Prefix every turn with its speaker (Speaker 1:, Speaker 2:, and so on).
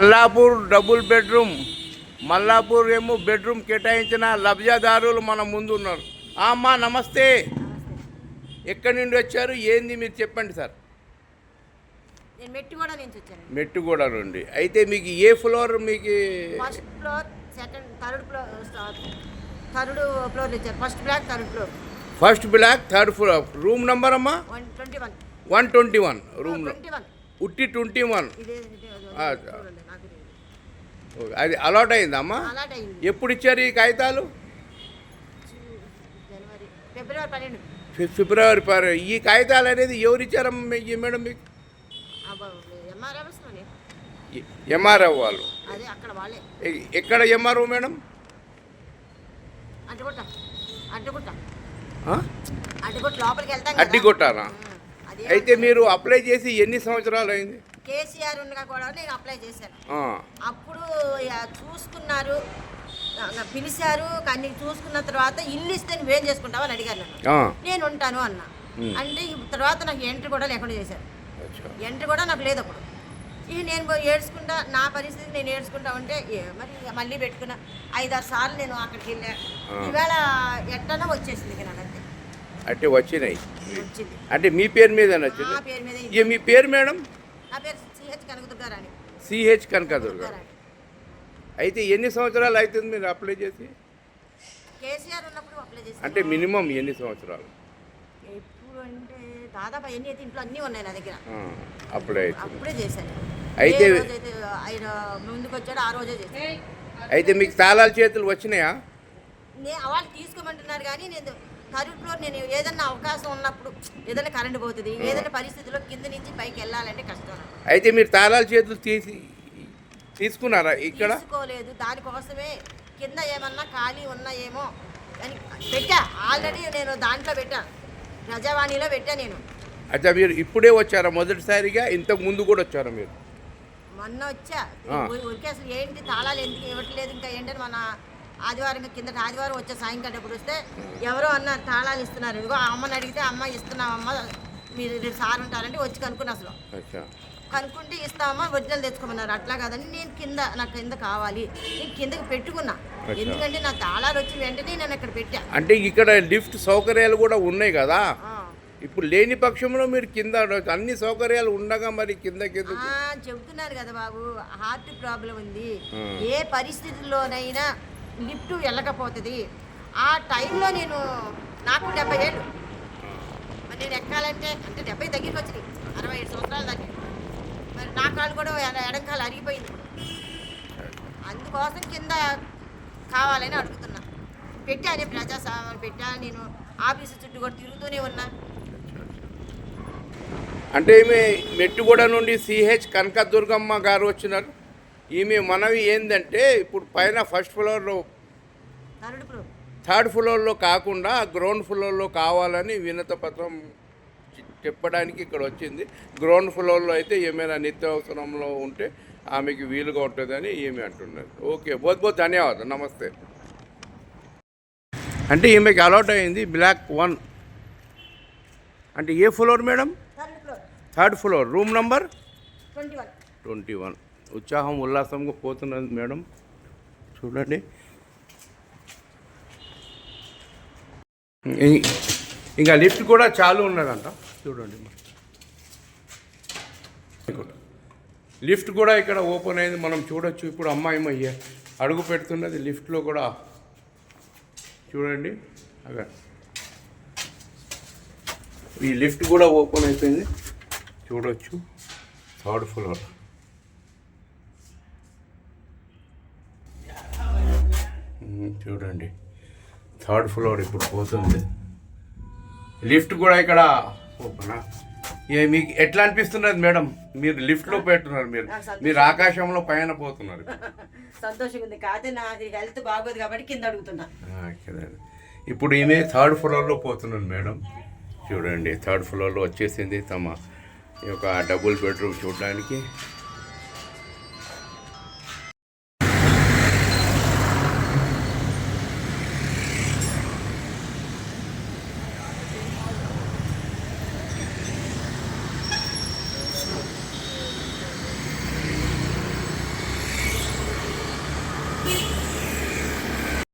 Speaker 1: Mallapur double bedroom, Mallapur ఏమో bedroom కేటాయించిన లబ్ధిదారులు మన ముందు ఉన్నారు. అమ్మా నమస్తే, ఎక్కడి నుండి వచ్చారు, ఏంది మీరు చెప్పండి సార్.
Speaker 2: నేను మెట్టుగూడ నుంచి వచ్చాను.
Speaker 1: మెట్టుగూడ నుండి. అయితే మీకు ఏ ఫ్లోర్? మీకు
Speaker 2: first floor, second, third floor ఇచ్చారు. First block, third floor.
Speaker 1: First block, third floor. Room number అమ్మా 121. రూమ్ ఉట్టి 21. అది అలాట్ అయిందా అమ్మా? ఎప్పుడు ఇచ్చారు ఈ కాగితాలు? ఫిబ్రవరి 12. ఈ కాగితాలు అనేది ఎవరు ఇచ్చారమ్మా మేడం మీకు? ఎంఆర్ఓ వాళ్ళు. ఎక్కడ ఎంఆర్ఓ మేడం? అడ్డిగొట్టారా? అయితే మీరు అప్లై చేసి ఎన్ని సంవత్సరాలు అయింది?
Speaker 2: కేసీఆర్ ఉండగా కూడా నేను అప్లై చేశాను. అప్పుడు చూసుకున్నారు, పిలిచారు. కానీ చూసుకున్న తర్వాత ఇల్లు ఇస్తే నువ్వేం చేసుకుంటావు అని అడిగారు నన్ను. నేను ఉంటాను అన్న. అంటే తర్వాత నాకు ఎంట్రీ కూడా లేకుండా చేశారు. ఎంట్రీ కూడా నాకు లేదు అప్పుడు. ఇక నేను ఏడ్చుకుంటా, నా పరిస్థితి నేను ఏడ్చుకుంటా ఉంటే మరి మళ్ళీ పెట్టుకున్నా. 5-6 సార్లు నేను అక్కడికి వెళ్ళా. ఈవేళ ఎట్టనో వచ్చేసింది నాకు. అంతే
Speaker 1: అంటే వచ్చినాయి. అంటే మీ పేరు మీద వచ్చింది?
Speaker 2: నా పేరు మీద.
Speaker 1: మీ పేరు మేడం?
Speaker 2: నా పేరు సిహెచ్ కనకదుర్గారాణి.
Speaker 1: సిహెచ్ కనకదుర్గారాణి. అయితే ఎన్ని సంవత్సరాలు అవుతుంది మీరు అప్లై చేసి?
Speaker 2: కేసీఆర్ ఉన్నప్పుడు అప్లై చేసి.
Speaker 1: అంటే మినిమం ఎన్ని సంవత్సరాలు?
Speaker 2: ఎప్పుడు అంటే దాదాపు ఎన్ని అయితే ఇంట్లో అన్నీ ఉన్నాయి నా దగ్గర.
Speaker 1: అప్పుడే
Speaker 2: చేశాను.
Speaker 1: అయితే
Speaker 2: ఆయన ముందుకు వచ్చాడు, ఆ రోజే చేశాను.
Speaker 1: అయితే మీకు తాళాల చేతులు వచ్చినాయా?
Speaker 2: వాళ్ళు తీసుకోమంటున్నారు కానీ నేను థర్డ్ ఫ్లోర్, నేను ఏదన్నా అవకాశం ఉన్నప్పుడు ఏదైనా కరెంట్ పోతుంది, ఏదైనా పరిస్థితిలో కింద నుంచి పైకి వెళ్ళాలంటే కష్టం.
Speaker 1: అయితే మీరు తాళాల చేతులు తీసుకున్నారా? ఇక్కడ
Speaker 2: తీసుకోలేదు. దానికోసమే కింద ఏమన్నా ఖాళీ ఉన్నాయేమో అని పెట్టా. ఆల్రెడీ నేను దాంట్లో పెట్టా, ప్రజావాణిలో పెట్టా నేను.
Speaker 1: అచ్చా, మీరు ఇప్పుడే వచ్చారా మొదటిసారిగా? ఇంతకు ముందు కూడా వచ్చారా మీరు?
Speaker 2: మొన్న వచ్చా. ఊరికే అసలు ఏంటి తాళాలు ఎందుకు ఇవ్వట్లేదు ఇంకా ఏంటని మన ఆదివారం కిందటి ఆదివారం వచ్చే సాయంకాలం ఎప్పుడు వస్తే ఎవరో అన్నారు తాళాలు ఇస్తున్నారు. ఇదిగో ఆ అమ్మని అడిగితే అమ్మ ఇస్తున్నామమ్మ మీరు సార్ ఉంటారంటే వచ్చి కనుక్కుని అసలు కనుక్కుంటే ఇస్తామమ్మా ఒరిజినల్ తెచ్చుకోమన్నారు. అట్లా కాదని నేను నాకు కింద కావాలి, నేను కిందకి పెట్టుకున్నా. ఎందుకంటే నా తాళాలు వచ్చి వెంటనే నేను అక్కడ పెట్టా.
Speaker 1: అంటే ఇక్కడ లిఫ్ట్ సౌకర్యాలు కూడా ఉన్నాయి కదా, ఇప్పుడు లేని పక్షంలో మీరు కింద అన్ని సౌకర్యాలు ఉండగా మరి కిందకి
Speaker 2: చెబుతున్నారు కదా బాబు, హార్ట్ ప్రాబ్లం ఉంది, ఏ పరిస్థితుల్లోనైనా లిఫ్ట్ వెళ్ళకపోతుంది. ఆ టైంలో నాకు 70 ఏళ్ళు, మరి నేను ఎక్కాలంటే అంటే 70 దగ్గరికి వచ్చినాయి, 67 సంవత్సరాలు దగ్గర. మరి నా కాళ్ళు కూడా ఎడంకాలు అరిగిపోయింది. అందుకోసం కింద కావాలని అడుగుతున్నా. పెట్టాను ప్రజాసేవ పెట్టాను, నేను ఆఫీసు చుట్టూ కూడా తిరుగుతూనే ఉన్నా.
Speaker 1: అంటే ఈమె మెట్టుగూడ నుండి సిహెచ్ కనకదుర్గమ్మ గారు వచ్చినారు. ఈమె మనవి ఏంటంటే ఇప్పుడు పైన ఫస్ట్ ఫ్లోర్లో, థర్డ్ ఫ్లోర్లో కాకుండా గ్రౌండ్ ఫ్లోర్లో కావాలని వినత పత్రం చెప్పడానికి ఇక్కడ వచ్చింది. గ్రౌండ్ ఫ్లోర్లో అయితే ఏమైనా నిత్యావసరంలో ఉంటే ఆమెకి వీలుగా ఉంటుందని ఏమి అంటున్నారు. ఓకే, బహుత్ ధన్యవాదాలు, నమస్తే. అంటే ఈమెకి అలాట్ అయింది బ్లాక్ 1. అంటే ఏ floor madam? Third floor, room number 21. ఉత్సాహం ఉల్లాసంగా పోతున్నది మేడం, చూడండి. ఇంకా లిఫ్ట్ కూడా చాలు ఉన్నదంట, చూడండి. లిఫ్ట్ కూడా ఇక్కడ ఓపెన్ అయింది, మనం చూడొచ్చు. ఇప్పుడు అమ్మాయి అడుగు పెడుతున్నది లిఫ్ట్లో కూడా, చూడండి. అక్కడ ఈ లిఫ్ట్ కూడా ఓపెన్ అయిపోయింది, చూడొచ్చు. థర్డ్ ఫ్లోర్, చూడండి. థర్డ్ ఫ్లోర్ ఇప్పుడు పోతుంది. లిఫ్ట్ కూడా ఇక్కడ ఓపెనా? మీకు ఎట్లా అనిపిస్తున్నది మేడం? మీరు లిఫ్ట్లో పెట్టున్నారు, మీరు ఆకాశంలో పైన పోతున్నారు.
Speaker 2: సంతోషంగా ఉంది. కాదు నాది హెల్త్ బాగోదు కాబట్టి కింద అడుగుతున్నా.
Speaker 1: ఇప్పుడు ఈమె థర్డ్ ఫ్లోర్లో పోతున్నారు మేడం, చూడండి. థర్డ్ ఫ్లోర్లో వచ్చేసింది తమ ఈ యొక్క డబుల్ బెడ్రూమ్ చూడడానికి.